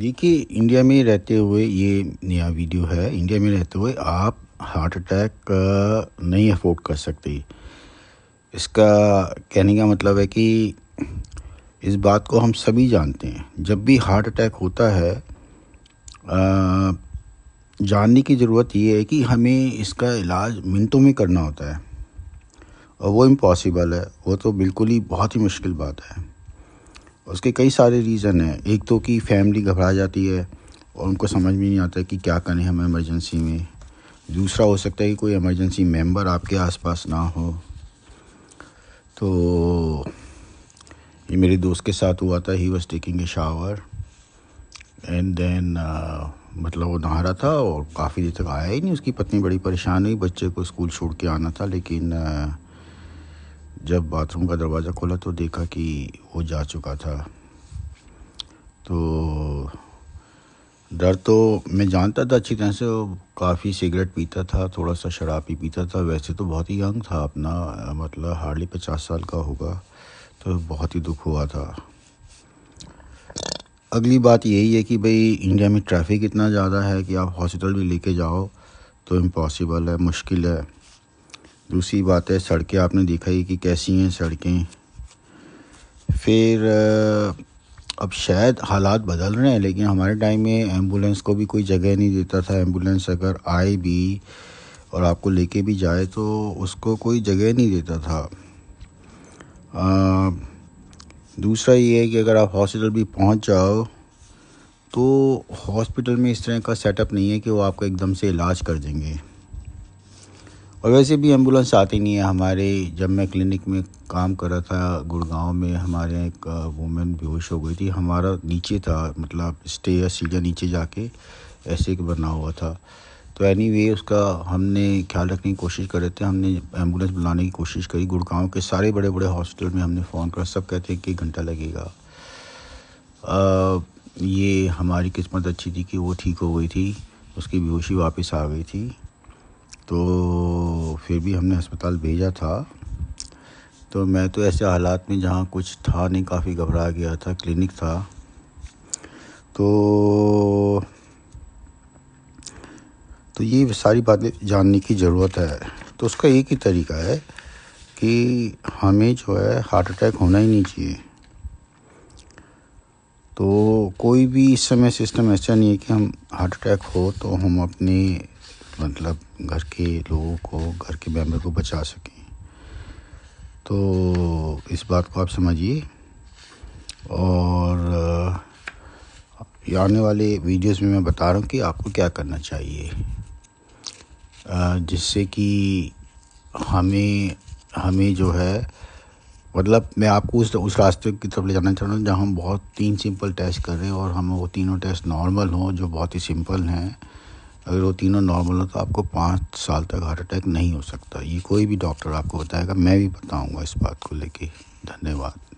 देखिए, इंडिया में रहते हुए ये नया वीडियो है। इंडिया में रहते हुए आप हार्ट अटैक नहीं अफोर्ड कर सकते। इसका कहने का मतलब है कि इस बात को हम सभी जानते हैं। जब भी हार्ट अटैक होता है, जानने की ज़रूरत ये है कि हमें इसका इलाज मिनटों में करना होता है और वो इम्पॉसिबल है। वो तो बिल्कुल ही बहुत ही मुश्किल बात है। उसके कई सारे रीज़न हैं। एक तो कि फैमिली घबरा जाती है और उनको समझ में नहीं आता कि क्या करें हम इमरजेंसी में। दूसरा हो सकता है कि कोई इमरजेंसी मेंबर आपके आसपास ना हो। तो ये मेरे दोस्त के साथ हुआ था। He was taking a shower and then मतलब वो नहा रहा था और काफ़ी देर तक आया ही नहीं। उसकी पत्नी बड़ी परेशान हुई। बच्चे को स्कूल छोड़ के आना था, लेकिन जब बाथरूम का दरवाज़ा खोला तो देखा कि वो जा चुका था। तो डर तो मैं जानता था अच्छी तरह से। वो काफ़ी सिगरेट पीता था, थोड़ा सा शराब भी पीता था। वैसे तो बहुत ही यंग था अपना, मतलब हार्डली 50 साल का होगा। तो बहुत ही दुख हुआ था। अगली बात यही है कि भाई इंडिया में ट्रैफिक इतना ज़्यादा है कि आप हॉस्पिटल भी लेके जाओ तो इम्पॉसिबल है, मुश्किल है। दूसरी बात है, सड़कें आपने देखा ही कि कैसी हैं सड़कें। फिर अब शायद हालात बदल रहे हैं, लेकिन हमारे टाइम में एम्बुलेंस को भी कोई जगह नहीं देता था। एम्बुलेंस अगर आए भी और आपको लेके भी जाए तो उसको कोई जगह नहीं देता था। दूसरा ये है कि अगर आप हॉस्पिटल भी पहुंच जाओ तो हॉस्पिटल में इस तरह का सेटअप नहीं है कि वो आपका एकदम से इलाज कर देंगे। और वैसे भी एम्बुलेंस आती नहीं है। हमारे जब मैं क्लिनिक में काम कर रहा था गुड़गांव में, हमारे यहाँ एक वुमेन बेहोश हो गई थी। हमारा नीचे था, मतलब स्टेयर सीढ़ियाँ नीचे जाके ऐसे एक बना हुआ था। तो एनीवे उसका हमने ख्याल रखने की कोशिश कर रहे थे। हमने एम्बुलेंस बुलाने की कोशिश करी। गुड़गांव के सारे बड़े बड़े हॉस्पिटल में हमने फ़ोन करा। सब कहते हैं कि 1 घंटा लगेगा। ये हमारी किस्मत अच्छी थी कि वो ठीक हो गई थी, उसकी बेहोशी वापस आ गई थी। तो फिर भी हमने अस्पताल भेजा था। तो मैं तो ऐसे हालात में जहाँ कुछ था नहीं, काफ़ी घबरा गया था। क्लिनिक था तो ये सारी बातें जानने की ज़रूरत है। तो उसका एक ही तरीका है कि हमें जो है हार्ट अटैक होना ही नहीं चाहिए। तो कोई भी इस समय सिस्टम ऐसा नहीं है कि हम हार्ट अटैक हो तो हम अपने मतलब घर के लोगों को, घर के मेंबर को बचा सकें। तो इस बात को आप समझिए और ये आने वाले वीडियोस में मैं बता रहा हूँ कि आपको क्या करना चाहिए, जिससे कि हमें जो है, मतलब मैं आपको उस रास्ते की तरफ ले जाना चाह रहा हूँ जहाँ हम बहुत 3 सिंपल टेस्ट कर रहे हैं और हम वो तीनों टेस्ट नॉर्मल हों, जो बहुत ही सिंपल हैं। अगर वो तीनों नॉर्मल हो तो आपको 5 साल तक हार्ट अटैक नहीं हो सकता। ये कोई भी डॉक्टर आपको बताएगा, मैं भी बताऊँगा इस बात को लेके। धन्यवाद।